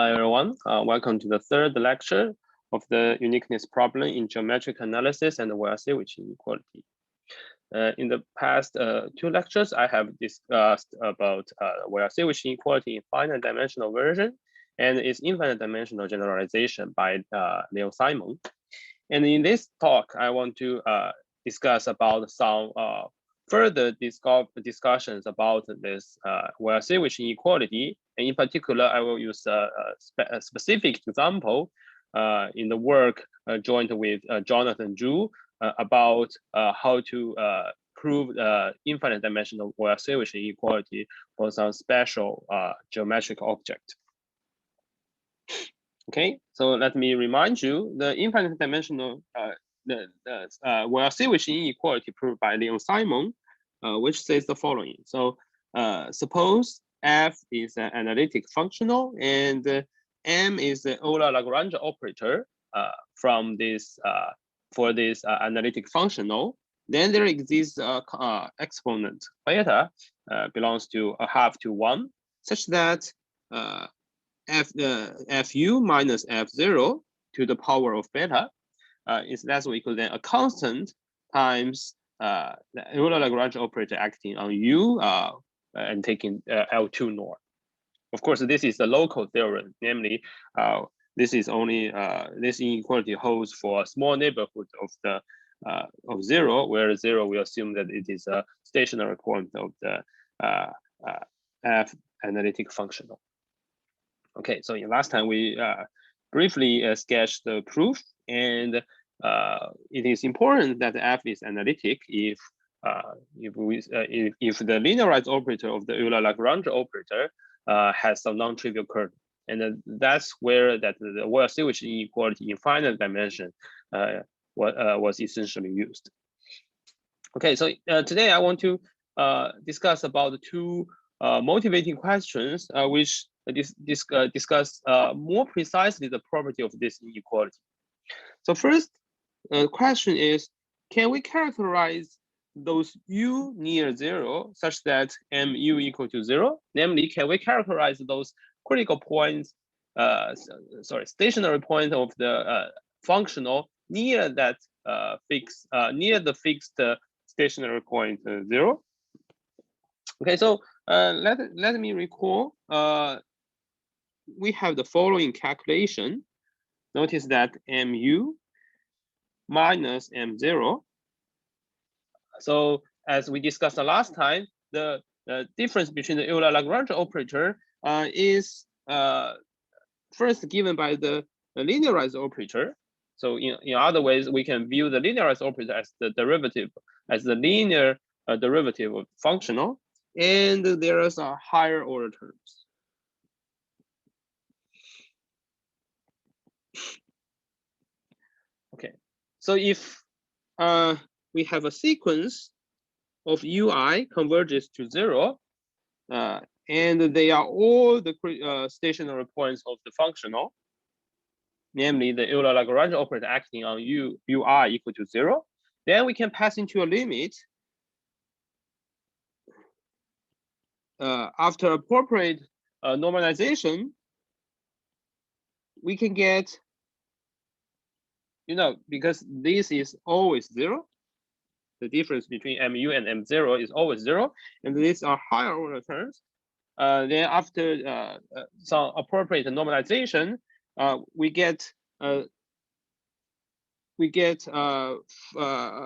Hello, everyone. Welcome to the third lecture of the uniqueness problem in geometric analysis and Lojasiewicz inequality. In the past two lectures, I have discussed about Lojasiewicz inequality in finite dimensional version and its infinite dimensional generalization by Leo Simon. And in this talk, I want to discuss about some further discussions about this Lojasiewicz inequality. And in particular, I will use a specific example in the work joined with Jonathan Zhu about how to prove infinite dimensional Lojasiewicz inequality for some special geometric object. Okay, so let me remind you the infinite dimensional Lojasiewicz inequality proved by Leo Simon, which says the following. So suppose f is an analytic functional and m is the Euler-Lagrange operator from this for this analytic functional. Then there exists exponent beta belongs to a half to 1, such that fu minus f0 to the power of beta is less or equal than a constant times the Euler-Lagrange operator acting on u and taking L2 norm. Of course, this is the local theorem, namely, this is only this inequality holds for a small neighborhood of the of 0, where 0 we assume that it is a stationary point of the f analytic functional. Okay, so last time we briefly sketched the proof, and it is important that f is analytic if the linearized operator of the Euler-Lagrange operator has some non-trivial kernel, and that's where that the Lojasiewicz inequality in finite dimension was essentially used. Okay, so today I want to discuss about two motivating questions which discuss more precisely the property of this inequality. So first question is, can we characterize those u near 0 such that mu equal to 0? Namely, can we characterize those critical points, stationary point of the functional near that near the fixed stationary point 0? Okay, so let me recall. We have the following calculation. Notice that mu minus m0. So as we discussed the last time, the difference between the Euler-Lagrange operator is first given by the linearized operator. So in other ways, we can view the linearized operator as the derivative, as the linear derivative of functional, and there is a higher order terms. Okay, so if we have a sequence of ui converges to 0, and they are all the stationary points of the functional, namely the Euler-Lagrange operator acting on ui equal to 0, then we can pass into a limit after appropriate normalization. We can get, because this is always 0, the difference between mu and m0 is always 0, and these are higher order terms. Then after some appropriate normalization, we get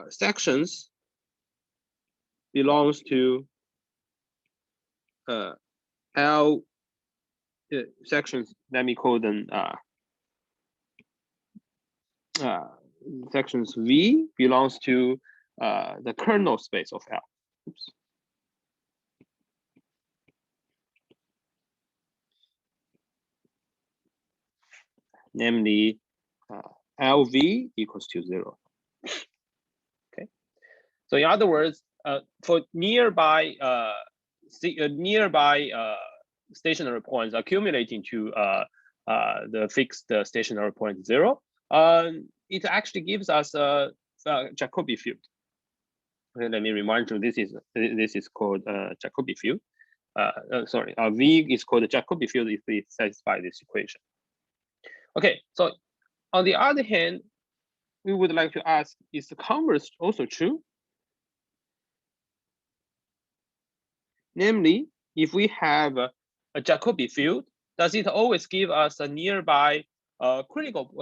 sections belongs to L sections. Let me call them sections V belongs to the kernel space of L. Oops. Namely, LV equals to 0. Okay. So in other words, for nearby stationary points accumulating to the fixed stationary point 0, it actually gives us a Jacobi field. Okay, let me remind you, this is called Jacobi field. V is called the Jacobi field if we satisfy this equation. Okay, so on the other hand, we would like to ask, is the converse also true? Namely, if we have a Jacobi field, does it always give us a nearby critical,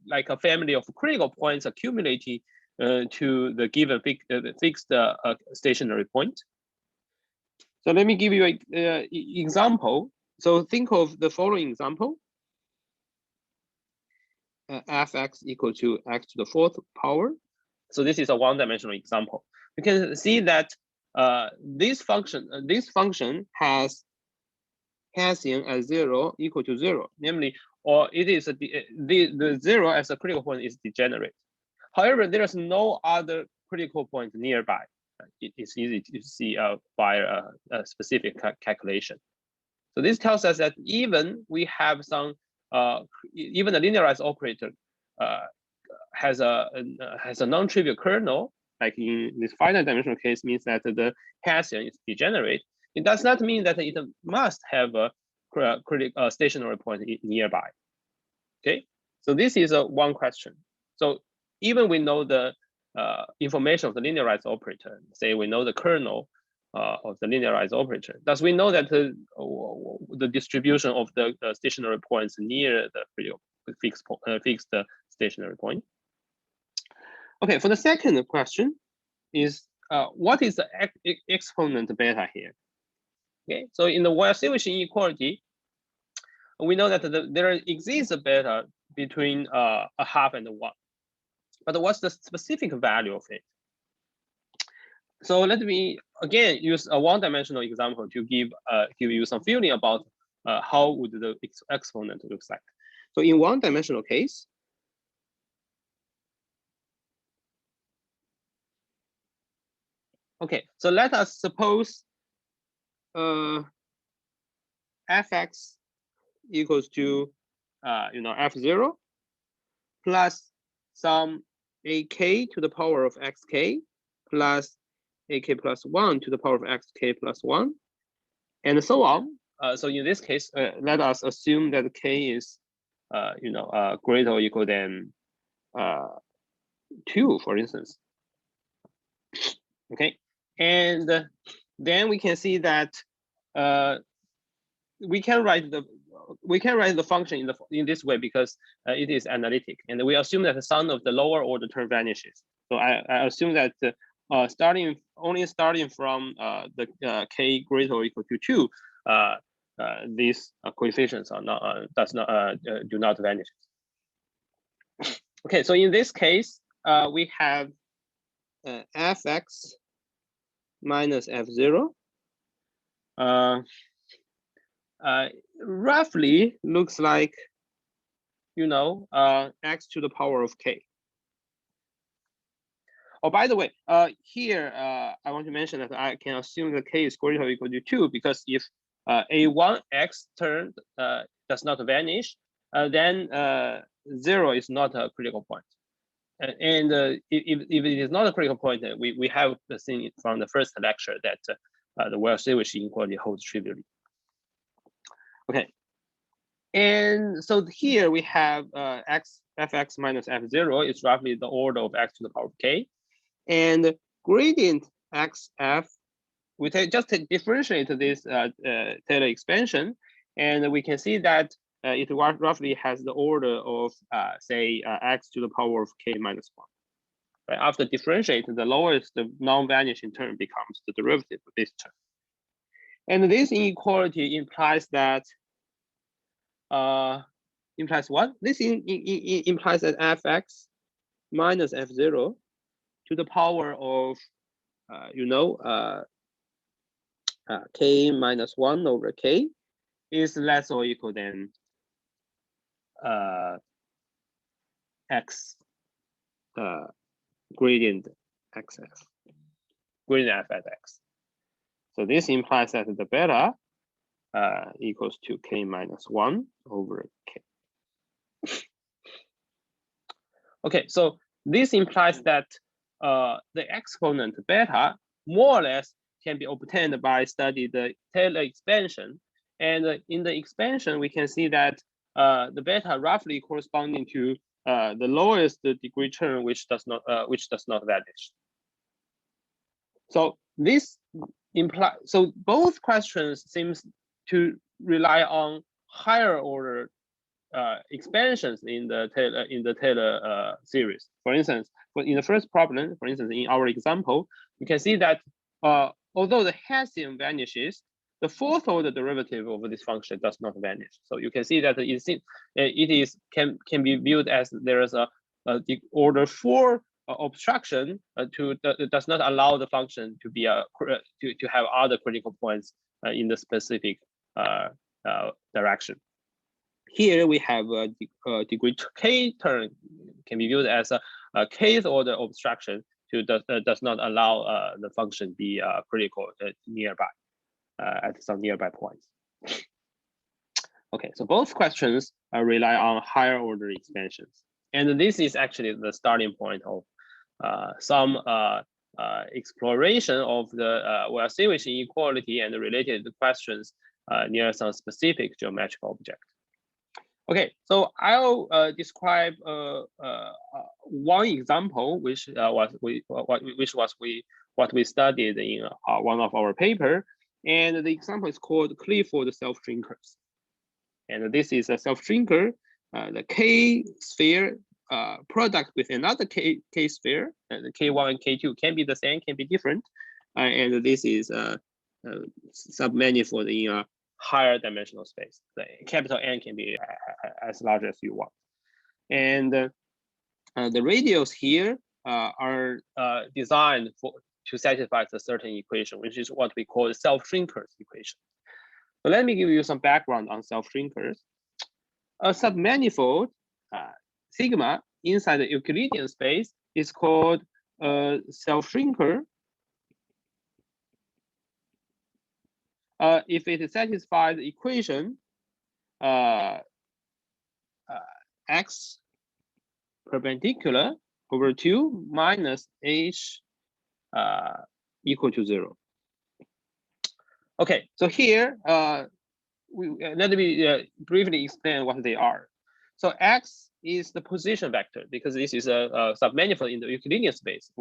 like a family of critical points accumulating to the given fixed stationary point? So let me give you an example. So think of the following example. Fx equal to x to the 4th power. So this is a one-dimensional example. You can see that this function has Hessian as 0 equal to 0, namely, or it is the 0 as a critical point is degenerate. However, there is no other critical point nearby. It's easy to see by a specific calculation. So this tells us that even we have some, even a linearized operator has a non-trivial kernel, like in this finite dimensional case, means that the Hessian is degenerate. It does not mean that it must have a stationary point nearby. Okay, so this is one question. So even we know the information of the linearized operator, say we know the kernel of the linearized operator, does we know that the distribution of the stationary points near the fixed stationary point? Okay, for the second question is what is the exponent beta here? Okay, so in the Lojasiewicz inequality, we know that there exists a beta between a half and a 1. But what's the specific value of it? So let me again use a one-dimensional example to give you some feeling about how would the exponent looks like. So in one-dimensional case, okay, so let us suppose fx equals to f0 plus some ak to the power of xk plus ak plus 1 to the power of xk plus 1, and so on. So in this case, let us assume that k is greater or equal than 2, for instance. Okay, and then we can see that we can write the function in this way because it is analytic, and we assume that the sum of the lower order term vanishes. So I assume that starting from the k greater or equal to 2, these coefficients are not do not vanish. Okay, so in this case, we have fx minus f0. Roughly looks like, x to the power of k. Oh, by the way, here I want to mention that I can assume that k is greater or equal to 2 because if a1x term does not vanish, then 0 is not a critical point. And if it is not a critical point, we have seen it from the first lecture that the Lojasiewicz inequality holds trivially. Okay, and so here we have fx minus f0 is roughly the order of x to the power of k, and gradient xf, we just differentiate this Taylor expansion, and we can see that it roughly has the order of say x to the power of k minus 1. Right? After differentiate, the lowest non-vanishing term becomes the derivative of this term. And this inequality implies that implies what? This implies that fx minus f0 to the power of k minus 1 over k is less or equal than x gradient xf, gradient f at x. So this implies that the beta equals to k minus 1 over k. Okay, so this implies that the exponent beta more or less can be obtained by studying the Taylor expansion. And in the expansion, we can see that the beta roughly corresponding to the lowest degree term, which does not vanish. So this implies, so both questions seems to rely on higher order expansions in the Taylor series. For instance, in the first problem, for instance, in our example, you can see that although the Hessian vanishes, the fourth order derivative of this function does not vanish. So you can see that can be viewed as there is a order 4 obstruction does not allow the function to be to have other critical points in the specific direction. Here we have a degree k term can be viewed as a kth order obstruction does not allow the function be critical nearby at some nearby points. Okay, so both questions rely on higher order expansions, and this is actually the starting point of some exploration of the Lojasiewicz inequality and the related questions near some specific geometric object. Okay, so I'll describe one example, which was what we studied in one of our paper, and the example is called Clifford self-shrinkers. And this is a self-shrinker, the K sphere product with another K sphere, the K1 and K2 can be the same, can be different, and this is submanifold in a higher dimensional space. The capital N can be as large as you want. And the radials here are designed to satisfy a certain equation, which is what we call the self-shrinkers equation. So let me give you some background on self-shrinkers. A submanifold sigma inside the Euclidean space is called a self-shrinker if it satisfies the equation x perpendicular over 2 minus h equal to 0. Okay, so here let me briefly explain what they are. So x is the position vector because this is a submanifold in the Euclidean space.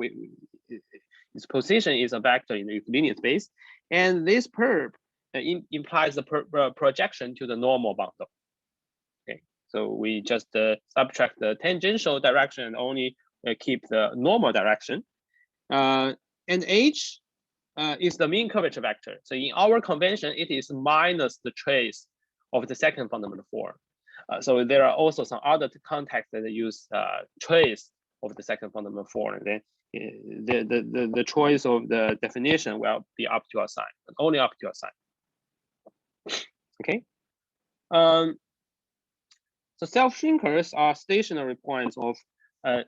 Its position is a vector in the Euclidean space, and this perp implies the projection to the normal bundle. Okay, so we just subtract the tangential direction and only keep the normal direction. And h is the mean curvature vector. So in our convention, it is minus the trace of the second fundamental form. So there are also some other contexts that use trace of the second fundamental form. And then the choice of the definition will be up to your sign, but only up to your sign. Okay. So self-shrinkers are stationary points of a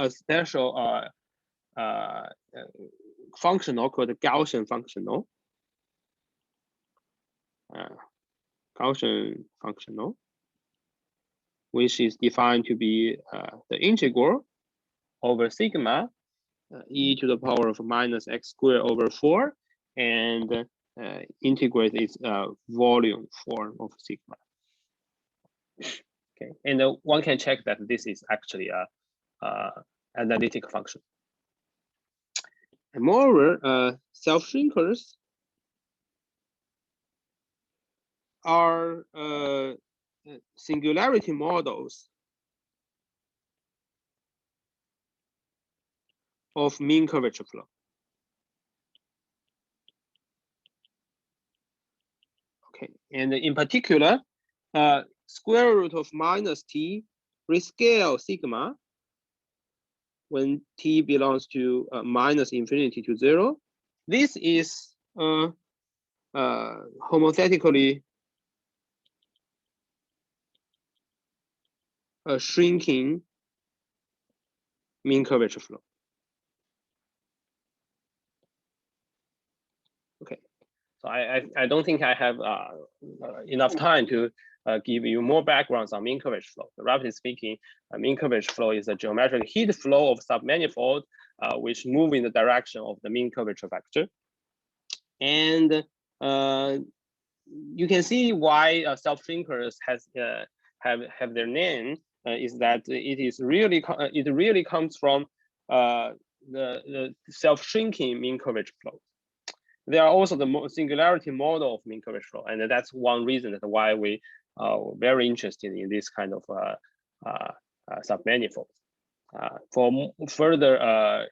special functional called the Gaussian functional. Gaussian functional, which is defined to be the integral over sigma e to the power of minus x squared over 4, and integrate its volume form of sigma. Okay, and one can check that this is actually a analytic function. And moreover, self-shrinkers are singularity models of mean curvature flow. Okay, and in particular, square root of minus t rescale sigma when t belongs to minus infinity to 0. This is homothetically a shrinking mean curvature flow. Okay, so I don't think I have enough time to give you more backgrounds on mean curvature flow. Roughly speaking, mean curvature flow is a geometric heat flow of submanifold which move in the direction of the mean curvature vector. And you can see why self-shrinkers have their name is that it really comes from the self-shrinking mean curvature flow. They are also the singularity model of mean curvature flow, and that's one reason that why we are very interested in this kind of submanifold. For further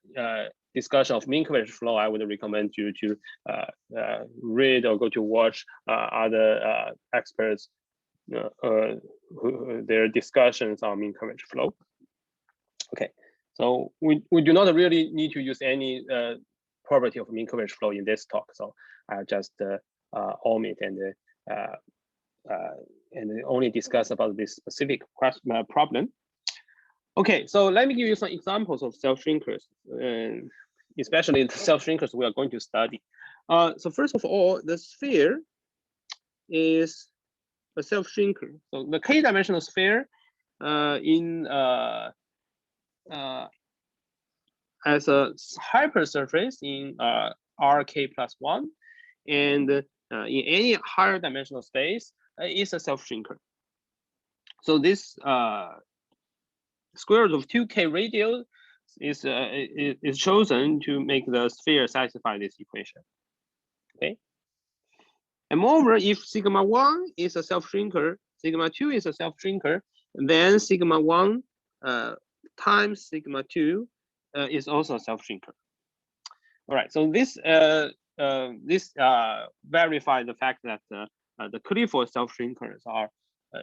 discussion of mean curvature flow, I would recommend you to read or go to watch other experts their discussions on mean curvature flow. Okay, so we do not really need to use any property of mean curvature flow in this talk, so I'll just omit and only discuss about this specific problem. Okay, so let me give you some examples of self-shrinkers, especially the self-shrinkers we are going to study. So first of all, the sphere is a self-shrinker. So the k-dimensional sphere as a hypersurface in Rk+1, and in any higher dimensional space is a self-shrinker. So this square root of 2k radius is chosen to make the sphere satisfy this equation. Okay. And moreover, if sigma 1 is a self-shrinker, sigma 2 is a self-shrinker, then sigma 1 times sigma 2 is also a self-shrinker. All right, so this verifies the fact that the Clifford self-shrinkers are,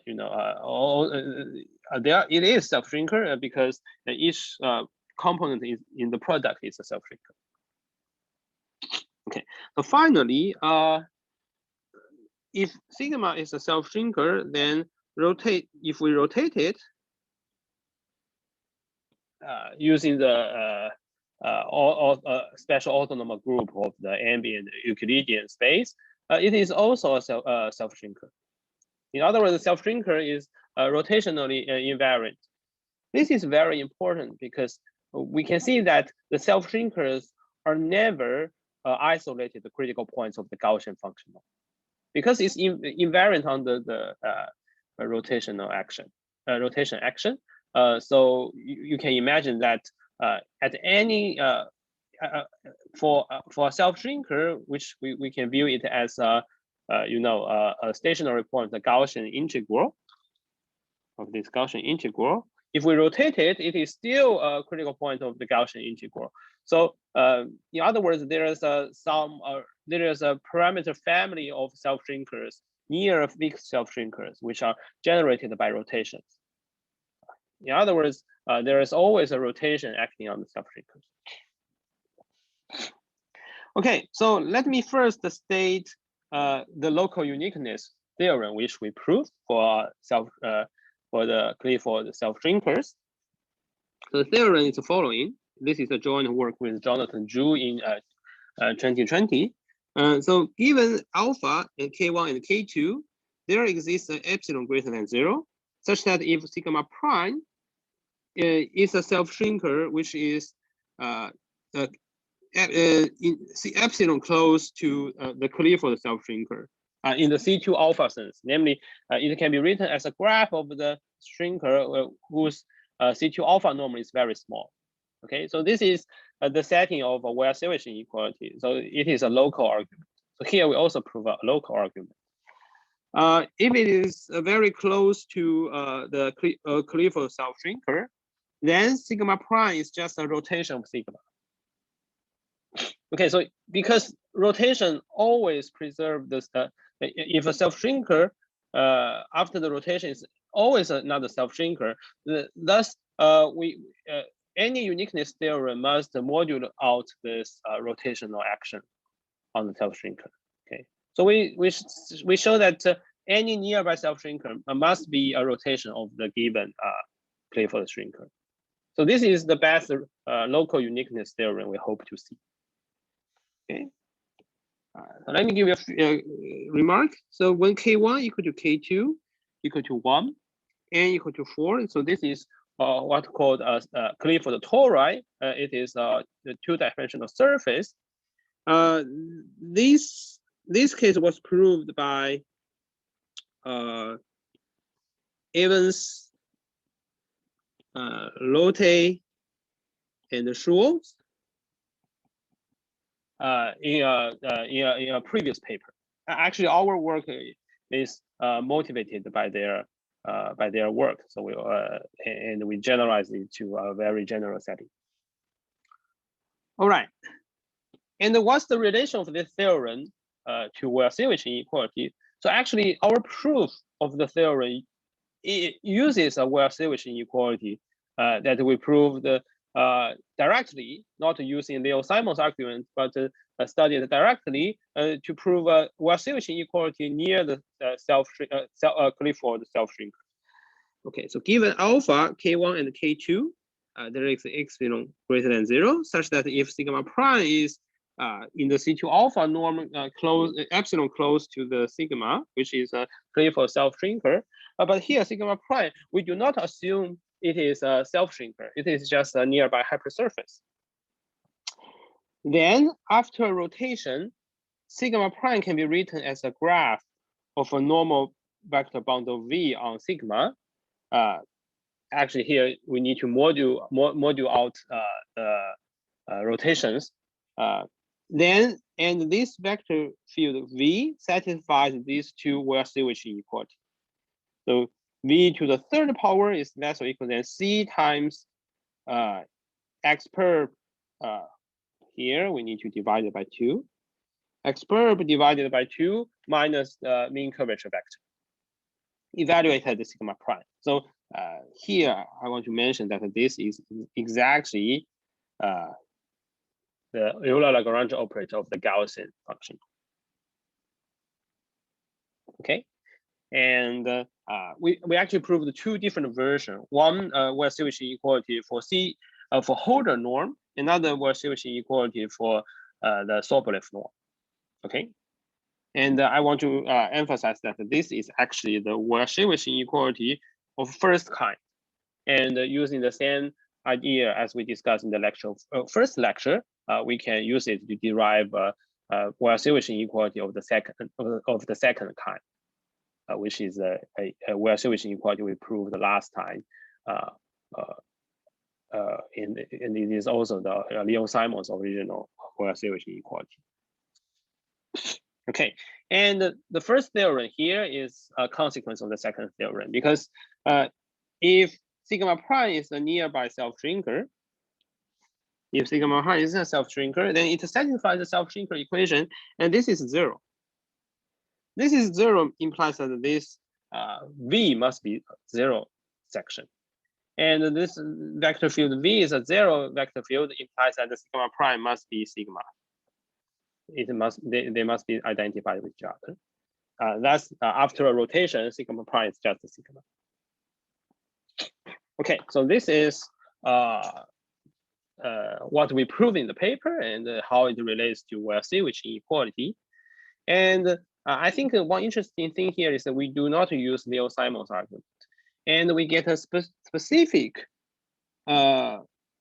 it is self-shrinker because each component is in the product is a self-shrinker. Okay, so finally, if sigma is a self-shrinker, then if we rotate it using the special autonomous group of the ambient Euclidean space, it is also a self-shrinker. In other words, the self-shrinker is rotationally invariant. This is very important because we can see that the self-shrinkers are never isolated the critical points of the Gaussian functional, because it's invariant under the rotation action. So you can imagine that at any for a self-shrinker, which we can view it as a stationary point, the Gaussian integral of this Gaussian integral. If we rotate it, it is still a critical point of the Gaussian integral. So in other words, there is a parameter family of self-shrinkers near fixed self-shrinkers, which are generated by rotations. In other words, there is always a rotation acting on the self-shrinkers. Okay, so let me first state the local uniqueness theorem, which we proved for the Clifford self-shrinkers. So the theorem is the following. This is a joint work with Jonathan Zhu in 2020. So given alpha and K1 and K2, there exists an epsilon greater than 0, such that if sigma prime is a self-shrinker, which is epsilon close to the Clifford self-shrinker in the C2 alpha sense, namely, it can be written as a graph of the shrinker whose C2 alpha norm is very small. Okay, so this is the setting of a Lojasiewicz inequality. So it is a local argument. So here we also prove a local argument. If it is very close to the Clifford self-shrinker, then sigma prime is just a rotation of sigma. Okay, so because rotation always preserves this, if a self-shrinker after the rotation is always another self-shrinker, thus any uniqueness theorem must modulate out this rotational action on the self-shrinker. Okay, so we show that any nearby self-shrinker must be a rotation of the given Clifford shrinker. So this is the best local uniqueness theorem we hope to see. Okay, so let me give you a remark. So when K1 equal to K2 equal to 1, N equal to 4, so this is what called Clifford tori. It is the two-dimensional surface. This case was proved by Evans, Lotte, and Schultz in a previous paper. Actually, our work is motivated by their work. So we generalize it to a very general setting. All right. And what's the relation of this theorem to Lojasiewicz inequality? So actually, our proof of the theorem uses a Lojasiewicz inequality that we proved directly, not using Leo Simon's argument, but studied directly to prove a Lojasiewicz inequality near the Clifford self-shrinker. Okay, so given alpha, K1 and K2, there is epsilon greater than 0, such that if sigma prime is in the C2 alpha norm epsilon close to the sigma, which is a Clifford self-shrinker, but here sigma prime, we do not assume it is a self-shrinker. It is just a nearby hypersurface. Then after rotation, sigma prime can be written as a graph of a normal vector bundle V on sigma. Actually, here we need to module out rotations. Then, and this vector field V satisfies these two Lojasiewicz inequality. So V to the third power is less or equal than C times X perp. Here we need to divide it by 2. X perp divided by 2 minus the mean curvature vector. Evaluated the sigma prime. So here I want to mention that this is exactly the Euler-Lagrange operator of the Gaussian function. Okay, and we actually proved 2 different versions. One Lojasiewicz inequality for for Holder norm, another Lojasiewicz inequality for the Sobolev norm. Okay, and I want to emphasize that this is actually the Lojasiewicz inequality of first kind, and using the same idea as we discussed in the first lecture, we can use it to derive Lojasiewicz inequality of the second kind, which is a Lojasiewicz inequality we proved the last time. And it is also the Leo Simon's original Lojasiewicz inequality. Okay, and the first theorem here is a consequence of the second theorem, because if sigma prime is a nearby self-shrinker, if sigma prime is a self-shrinker, then it satisfies the self-shrinker equation, and this is 0. This is 0 implies that this V must be 0 section. And this vector field V is a 0 vector field, implies that the sigma prime must be sigma. They must be identified with each other. That's after a rotation, sigma prime is just a sigma. Okay, so this is what we prove in the paper and how it relates to Lojasiewicz inequality. And I think one interesting thing here is that we do not use Leo Simon's argument, and we get a specific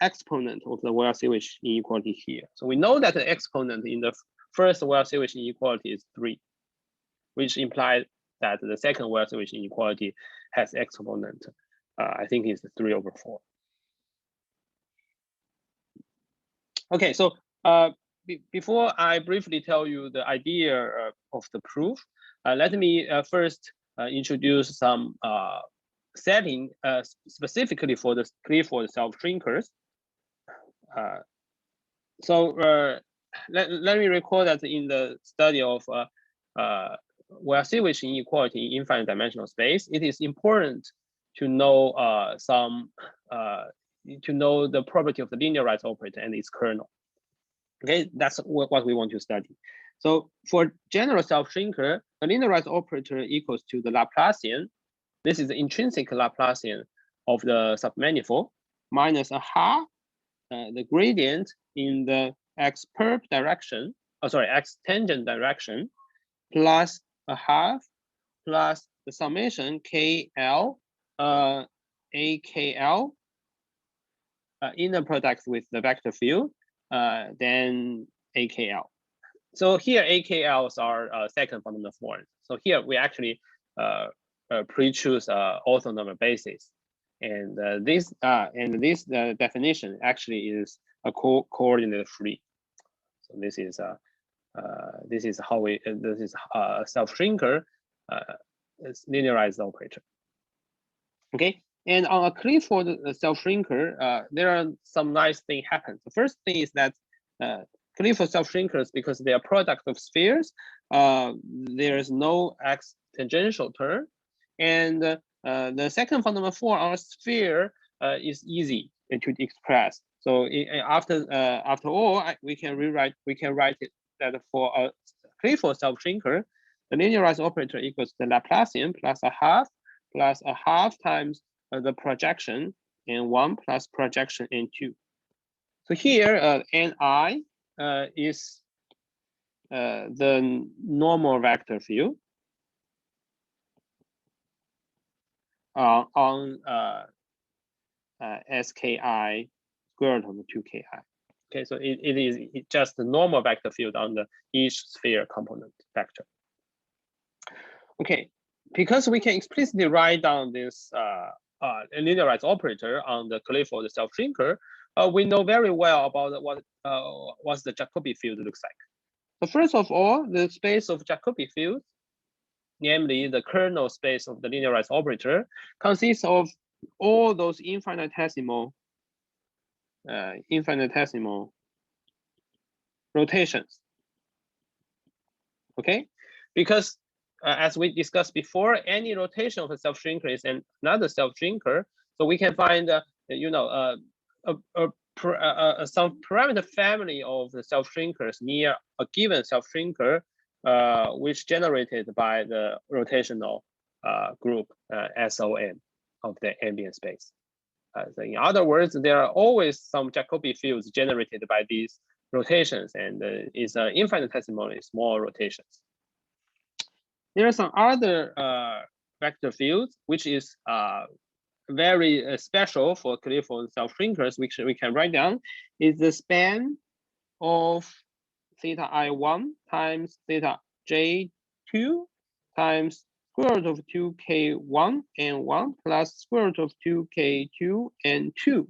exponent of the Lojasiewicz inequality here. So we know that the exponent in the first Lojasiewicz inequality is 3, which implies that the second Lojasiewicz inequality has exponent. I think it's 3/4. Okay, so before I briefly tell you the idea of the proof, let me first introduce some setting specifically for the Clifford self-shrinkers. Let me recall that in the study of Lojasiewicz inequality in infinite dimensional space, it is important to know to know the property of the linearized operator and its kernel. Okay, that's what we want to study. So for general self-shrinker, the linearized operator equals to the Laplacian. This is the intrinsic Laplacian of the submanifold minus a half the gradient in the x perp direction, x tangent direction, plus a half plus the summation KL AKL inner product with the vector field, then AKL. So here AKLs are second fundamental forms. So here we actually pre-choose orthonormal basis, and this definition actually is a coordinate free. So this is how we this is a self-shrinker linearized operator. Okay, and on a Clifford self-shrinker, there are some nice things happen. The first thing is that Clifford self-shrinkers, because they are product of spheres, there is no x tangential term, and the second fundamental form on a sphere is easy to express. So after all, we can write it that for a Clifford self-shrinker, the linearized operator equals the Laplacian plus a half times the projection n1 plus projection n2. So here ni is the normal vector field on SKI square root of 2KI. Okay, so it is just the normal vector field on the each sphere component vector. Okay, because we can explicitly write down this linearized operator on the Clifford self-shrinker, we know very well about what the Jacobi field looks like. So first of all, the space of Jacobi field, namely the kernel space of the linearized operator, consists of all those infinitesimal rotations. Okay, because as we discussed before, any rotation of a self-shrinker is another self-shrinker. So we can find, some parameter family of the self-shrinkers near a given self-shrinker, which generated by the rotational group SOM of the ambient space. So in other words, there are always some Jacobi fields generated by these rotations, and is infinitesimally small rotations. There are some other vector fields, which is very special for Clifford self-shrinkers, which we can write down, is the span of theta I1 times theta J2 times square root of 2K1 and 1 plus square root of 2K2 and 2.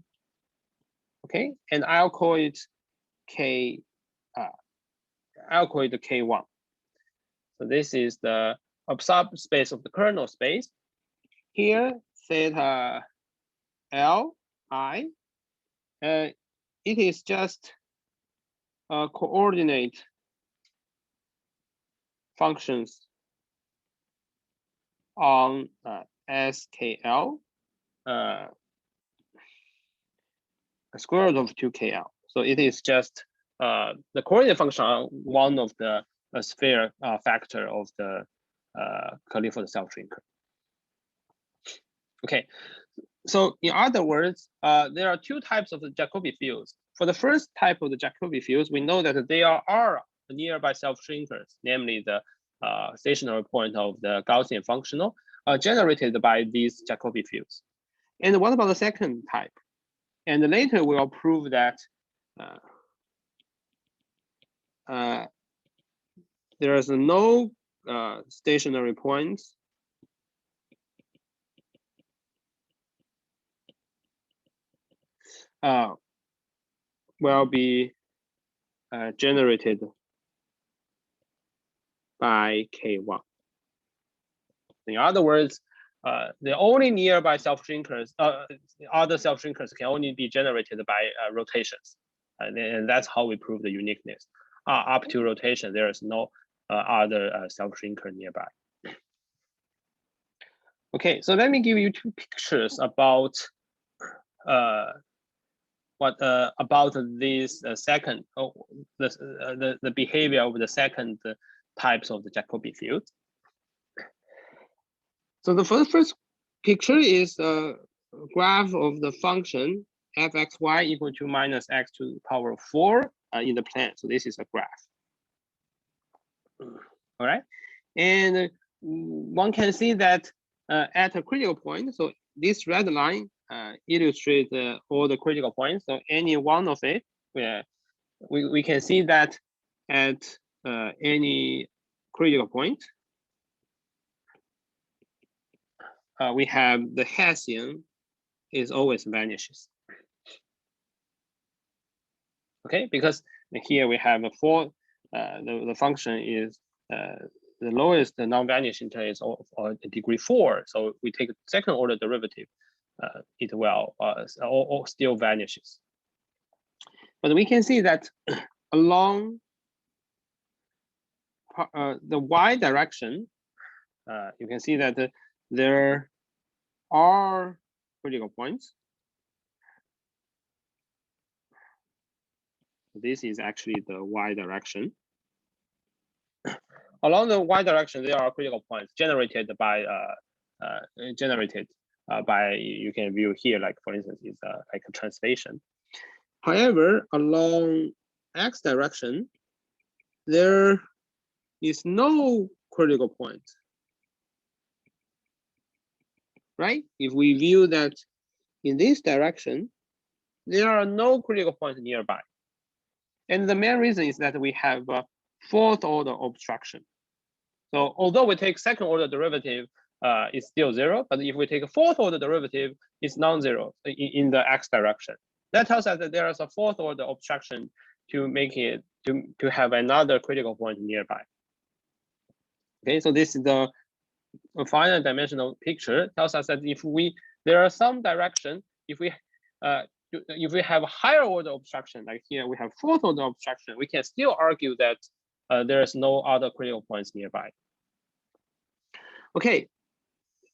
Okay, and I'll call it K. I'll call it K1. So this is the subspace of the kernel space. Here, theta Li, it is just a coordinate functions on SKL, square root of 2KL. So it is just the coordinate function on one of the sphere factor of the Clifford self-shrinker. Okay, so in other words, there are two types of the Jacobi fields. For the first type of the Jacobi fields, we know that they are nearby self-shrinkers, namely the stationary point of the Gaussian functional, generated by these Jacobi fields. And what about the second type? And later we'll prove that there is no stationary points will be generated by K1. In other words, the only nearby self-shrinkers, other self-shrinkers can only be generated by rotations. And that's how we prove the uniqueness. Up to rotation, there is no other self-shrinker nearby. Okay, so let me give you two pictures about about this second, the behavior of the second types of the Jacobi field. So the first picture is a graph of the function fxy equal to minus x to the power of 4 in the plane. So this is a graph. All right, and one can see that at a critical point, so this red line illustrate all the critical points. So any one of it, we can see that at any critical point, we have the Hessian is always vanishes. Okay, because here we have a the function is the lowest non-vanishing term is degree 4. So we take a second order derivative, it will still vanishes. But we can see that along the y direction, you can see that there are critical points. This is actually the y direction. Along the y direction, there are critical points generated by you can view here, like for instance, is like a translation. However, along x direction, there is no critical point, right? If we view that in this direction, there are no critical points nearby. And the main reason is that we have a fourth order obstruction. So although we take second order derivative, it's still 0. But if we take a fourth order derivative, it's non-zero in the x direction. That tells us that there is a fourth order obstruction to make it to have another critical point nearby. Okay, so this is the finite dimensional picture. Tells us that if there are some direction, if we have a higher order obstruction, like here we have fourth order obstruction, we can still argue that there is no other critical points nearby. Okay,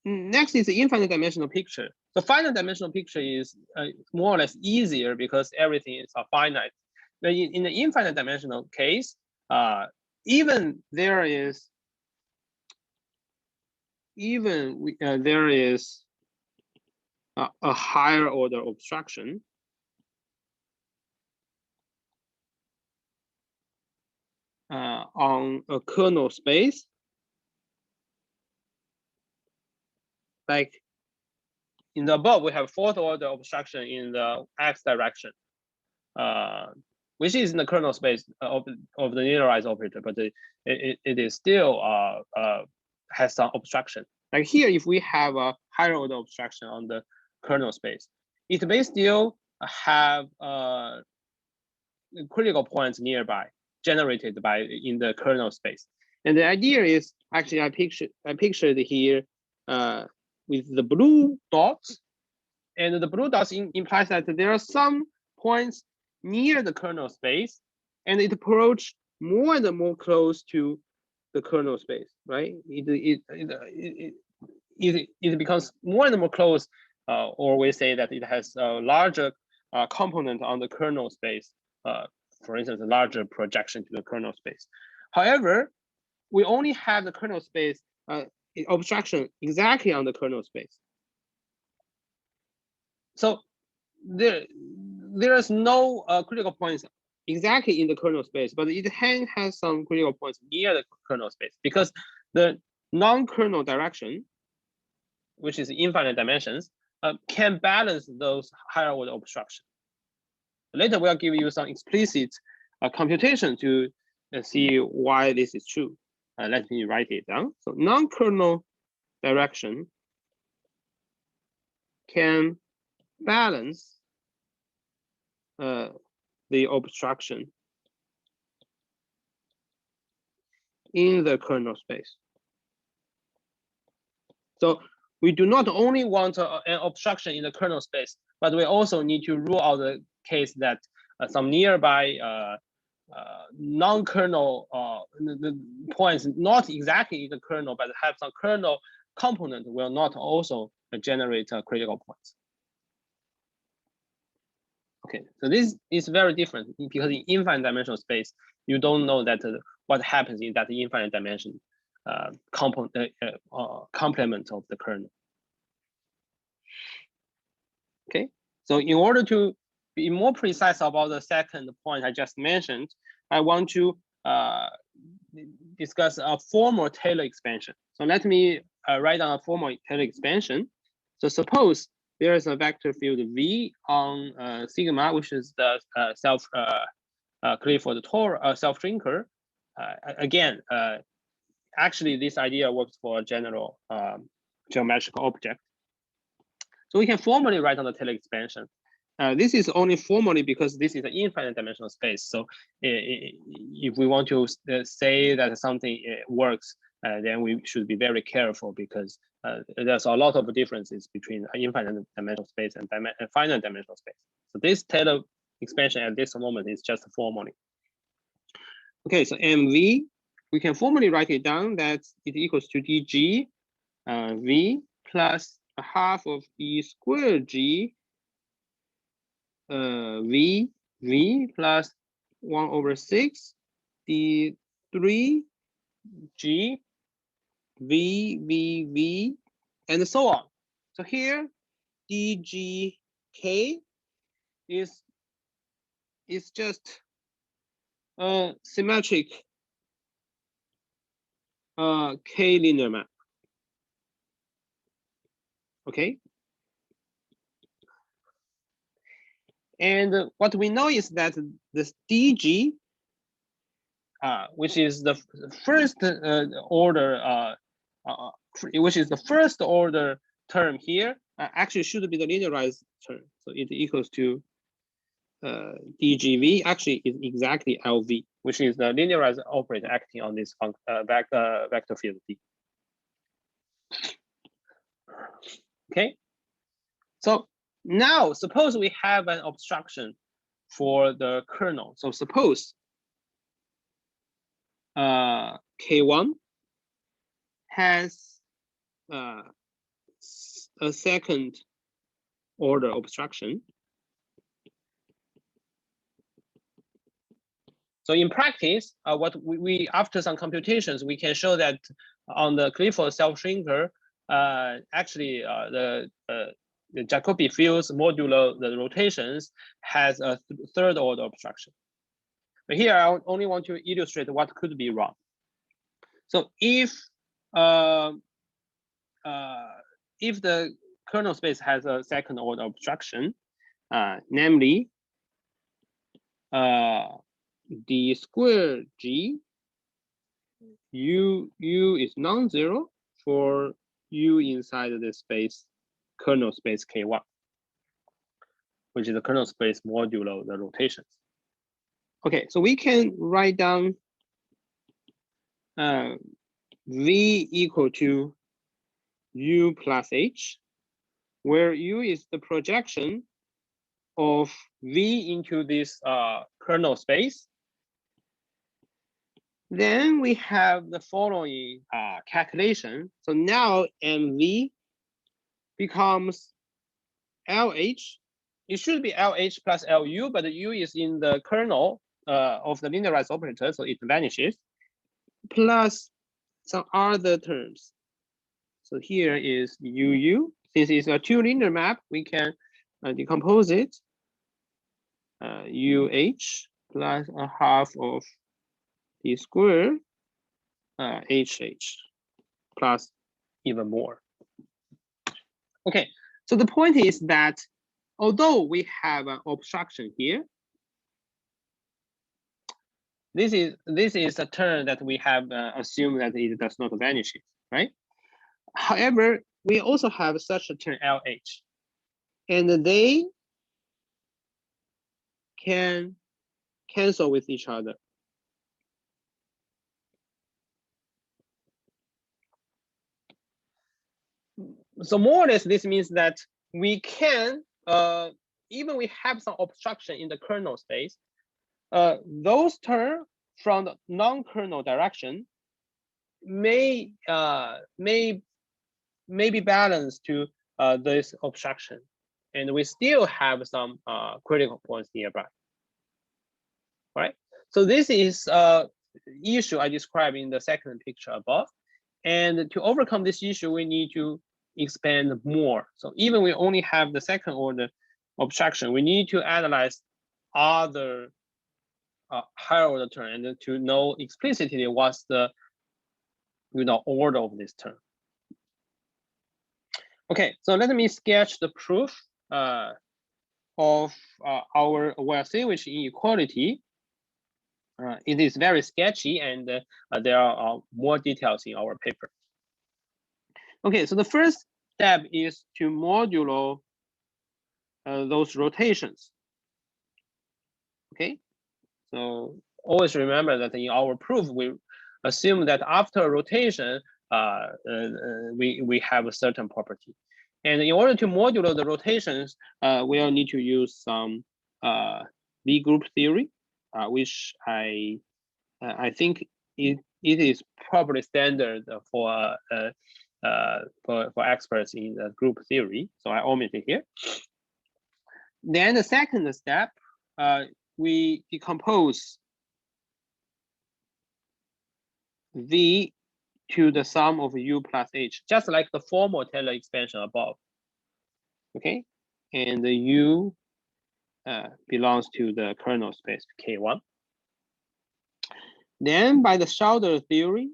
next is the infinite dimensional picture. The finite dimensional picture is more or less easier because everything is finite. But in the infinite dimensional case, even there is a higher order obstruction, on a kernel space, like in the above, we have fourth order obstruction in the x direction, which is in the kernel space of the linearized operator, but it is still has some obstruction. Like here, if we have a higher order obstruction on the kernel space, it may still have critical points nearby generated in the kernel space. And the idea is actually I pictured here with the blue dots, and the blue dots implies that there are some points near the kernel space, and it approach more and more close to the kernel space, right? It becomes more and more close, or we say that it has a larger component on the kernel space. For instance, a larger projection to the kernel space. However, we only have the kernel space obstruction exactly on the kernel space. So there is no critical points exactly in the kernel space, but it has some critical points near the kernel space because the non-kernel direction, which is infinite dimensions, can balance those higher order obstructions. Later, we'll give you some explicit computation to see why this is true. Let me write it down. So non-kernel direction can balance the obstruction in the kernel space. So we do not only want an obstruction in the kernel space, but we also need to rule out the case that some nearby non-kernel the points not exactly in the kernel, but have some kernel component will not also generate critical points. Okay, so this is very different because in infinite dimensional space, you don't know that what happens in that infinite dimension complement of the kernel. Okay, so in order to be more precise about the second point I just mentioned, I want to discuss a formal Taylor expansion. So let me write down a formal Taylor expansion. So suppose there is a vector field V on sigma, which is the Clifford self-shrinker. Again, actually, this idea works for a general geometrical object. So we can formally write on the Taylor expansion. This is only formally because this is an infinite dimensional space. So if we want to say that something works, then we should be very careful because there's a lot of differences between infinite dimensional space and finite dimensional space. So this Taylor expansion at this moment is just formally. Okay, so MV, we can formally write it down that it equals to dg V plus a half of E squared G V plus 1/6 D3 G V and so on. So here DGK is just a symmetric K linear map. Okay. And what we know is that this DG, which is the first order, which is the first order term here, actually should be the linearized term. So it equals to DGV, actually is exactly LV, which is the linearized operator acting on this vector field D. Okay, so now suppose we have an obstruction for the kernel. So suppose K1 has a second order obstruction. So in practice, what we after some computations, we can show that on the Clifford self-shrinker, actually the Jacobi fields modulo the rotations has a third order obstruction. But here I only want to illustrate what could be wrong. So if the kernel space has a second order obstruction, namely d squared G U is non-zero for U inside the space kernel space K1, which is the kernel space modulo the rotations. Okay, so we can write down V equal to U plus H, where U is the projection of V into this kernel space. Then we have the following calculation. So now MV becomes LH. It should be LH plus LU, but the U is in the kernel of the linearized operator, so it vanishes, plus some other terms. So here is UU. Since it's a two linear map, we can decompose it. UH plus a half of D squared HH plus even more. Okay, so the point is that although we have an obstruction here, this is a term that we have assumed that it does not vanish, right? However, we also have such a term LH, and they can cancel with each other. So more or less, this means that we can, even we have some obstruction in the kernel space, those terms from the non-kernel direction may be balanced to this obstruction, and we still have some critical points nearby. All right. So this is issue I described in the second picture above, and to overcome this issue, we need to expand more. So even we only have the second order obstruction, we need to analyze other higher order term and to know explicitly what's the order of this term. Okay, so let me sketch the proof of our Lojasiewicz inequality. It is very sketchy, and there are more details in our paper. Okay, so the first step is to modulo those rotations. Okay, so always remember that in our proof, we assume that after a rotation, we have a certain property. And in order to modulo the rotations, we'll need to use some V group theory, which I think it is probably standard for experts in the group theory. So I omit it here. Then the second step, we decompose V to the sum of U plus H, just like the formal Taylor expansion above. Okay, and the U belongs to the kernel space K1. Then by the Schauder theory,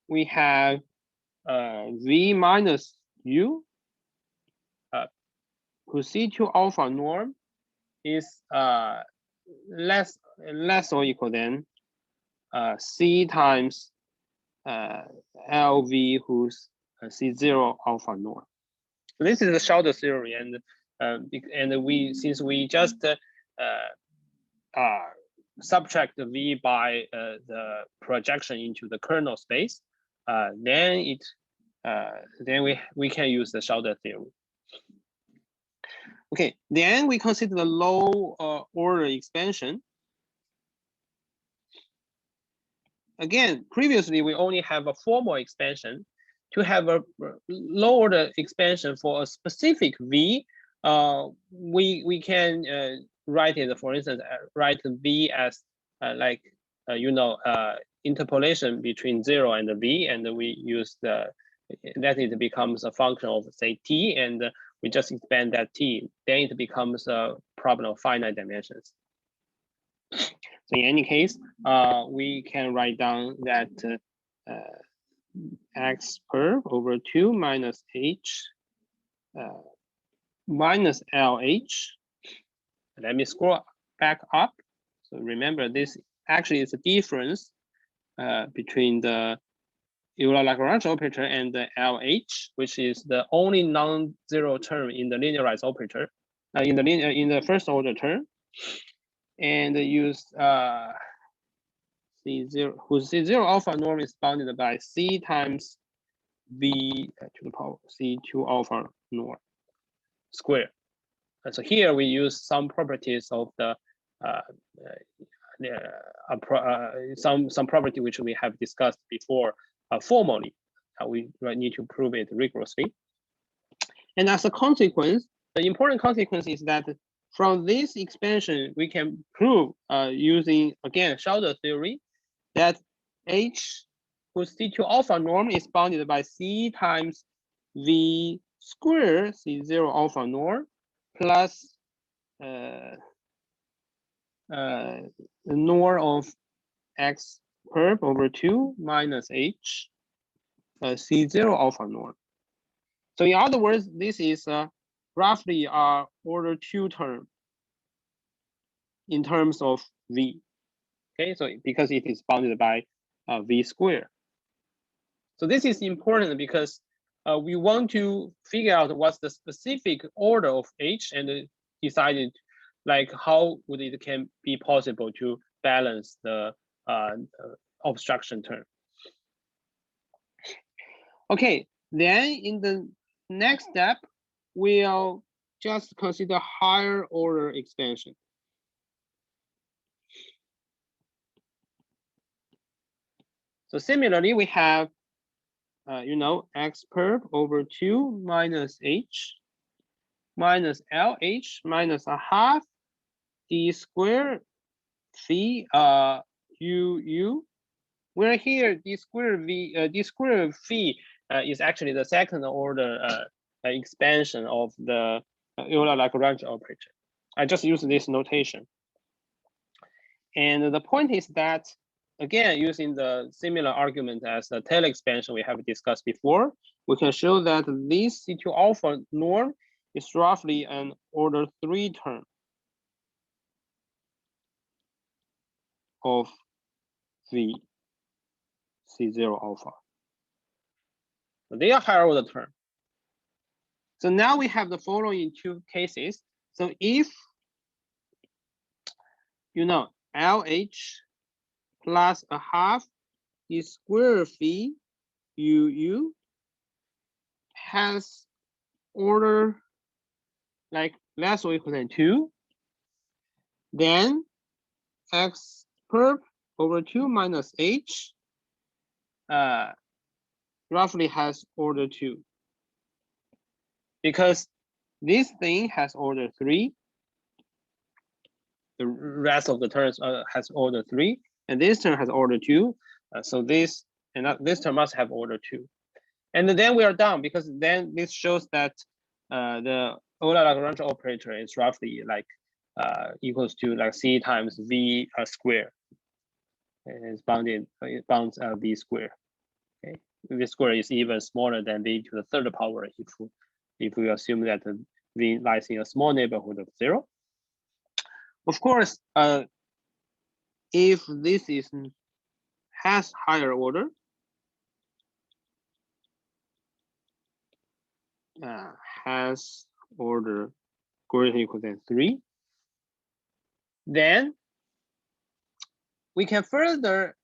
we have V minus U whose C2 alpha norm is less or equal than C times LV whose C0 alpha norm. So this is the Schauder theory, and since we just subtract the V by the projection into the kernel space, then we can use the Schauder theory. Okay, then we consider the low order expansion. Again, previously we only have a formal expansion. To have a low order expansion for a specific V, we can write it, for instance, write V as interpolation between 0 and V, and we use that it becomes a function of, say, T, and we just expand that T, then it becomes a problem of finite dimensions. So in any case, we can write down that X per over 2 minus H minus LH. Let me scroll back up. So remember, this actually is a difference between the Euler-Lagrange operator and the LH, which is the only non-zero term in the linearized operator, in the first order term, and use C0, whose C0 alpha norm is bounded by C times V to the power C2 alpha norm square. And so here we use some properties of the some property which we have discussed before formally. We need to prove it rigorously. And as a consequence, the important consequence is that from this expansion, we can prove using, again, Schauder theory, that H whose C2 alpha norm is bounded by C times V square C0 alpha norm plus the norm of X perp over 2 minus H C0 alpha norm. So in other words, this is roughly our order 2 term in terms of V. Okay, so because it is bounded by V square. So this is important because we want to figure out what's the specific order of H and decided like how would it can be possible to balance the obstruction term. Okay, then in the next step, we'll just consider higher order expansion. So similarly, we have, X perp over 2 minus H minus LH minus a half D squared phi UU, where here D squared phi is actually the second order expansion of the Euler-Lagrange operator. I just use this notation. And the point is that again, using the similar argument as the Taylor expansion we have discussed before, we can show that this C2 alpha norm is roughly an order 3 term of the C0 alpha. So they are higher order term. So now we have the following two cases. So if you know LH plus a half is square phi UU has order like less or equal than 2, then x perp over 2 minus h roughly has order 2. Because this thing has order 3, the rest of the terms has order 3, and this term has order 2. So this and this term must have order 2. And then we are done, because then this shows that the Euler Lagrange operator is roughly like equals to like c times v square. And it's bounded, it bounds v square. Okay, v square is even smaller than v to the third power if we assume that v lies in a small neighborhood of 0. Of course, if this has higher order, has order greater than or equal than 3, then we can further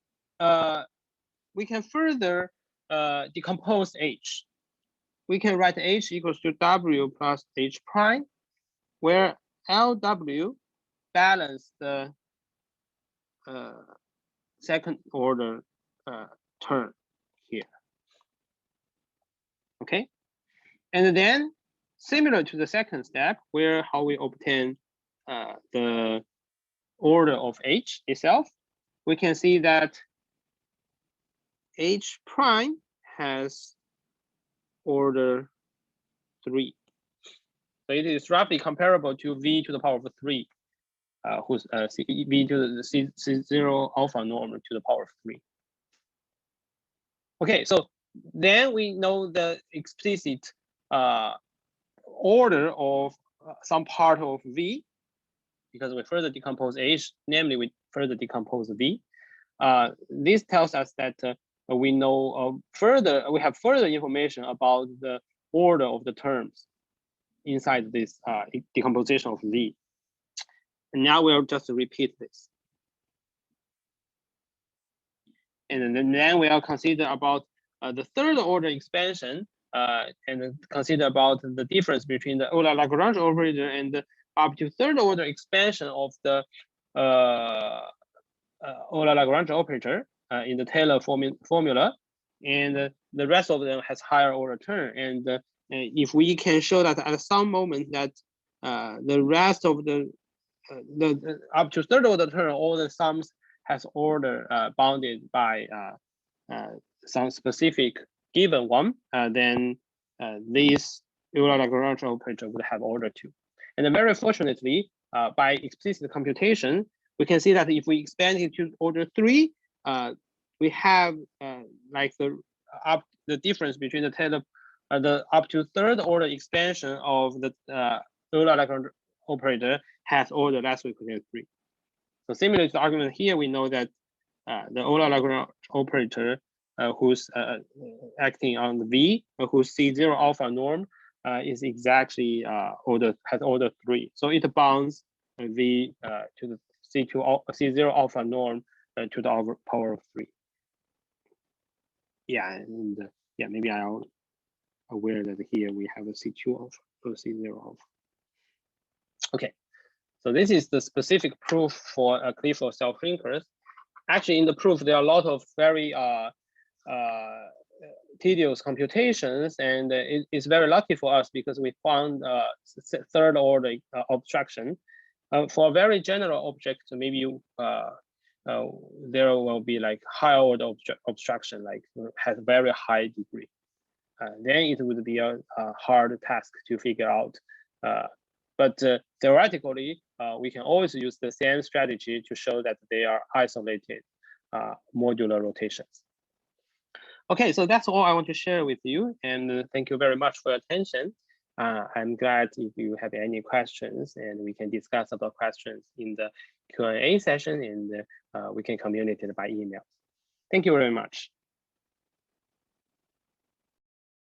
decompose H. We can write H equals to W plus H prime, where LW balance the second order term here. Okay, and then similar to the second step, where how we obtain the order of H itself, we can see that H prime has order 3. So it is roughly comparable to V to the power of 3, whose V to the C0 alpha norm to the power of 3. Okay, so then we know the explicit order of some part of V, because we further decompose H, namely we further decompose V. This tells us that we know we have further information about the order of the terms inside this decomposition of V. And now we'll just repeat this. And then we'll consider about the third order expansion and consider about the difference between the Euler Lagrange operator and the up to third order expansion of the Euler Lagrange operator in the Taylor formula, and the rest of them has higher order term. And if we can show that at some moment that the rest of the up to third order term, all the sums has order bounded by some specific given one, then this Euler Lagrange operator would have order 2. And then very fortunately, by explicit computation, we can see that if we expand it to order 3, we have like the difference between the Taylor the up to third order expansion of the Euler Lagrange operator has order less or equal to 3. So similar to the argument here, we know that the Euler Lagrange operator who's acting on the V, whose C0 alpha norm is exactly has order 3. So it bounds V to the C0 alpha norm to the power of 3. Yeah, and yeah, maybe I'll aware that here we have a C2 alpha or C0 alpha. Okay, so this is the specific proof for a Clifford self-linkers. Actually, in the proof, there are a lot of very tedious computations, and it's very lucky for us because we found third order obstruction. For a very general object, maybe there will be like higher order obstruction, like has very high degree. Then it would be a hard task to figure out. But theoretically, we can always use the same strategy to show that they are isolated modular rotations. Okay, so that's all I want to share with you, and thank you very much for your attention. I'm glad if you have any questions, and we can discuss about questions in the Q&A session, and we can communicate by email. Thank you very much.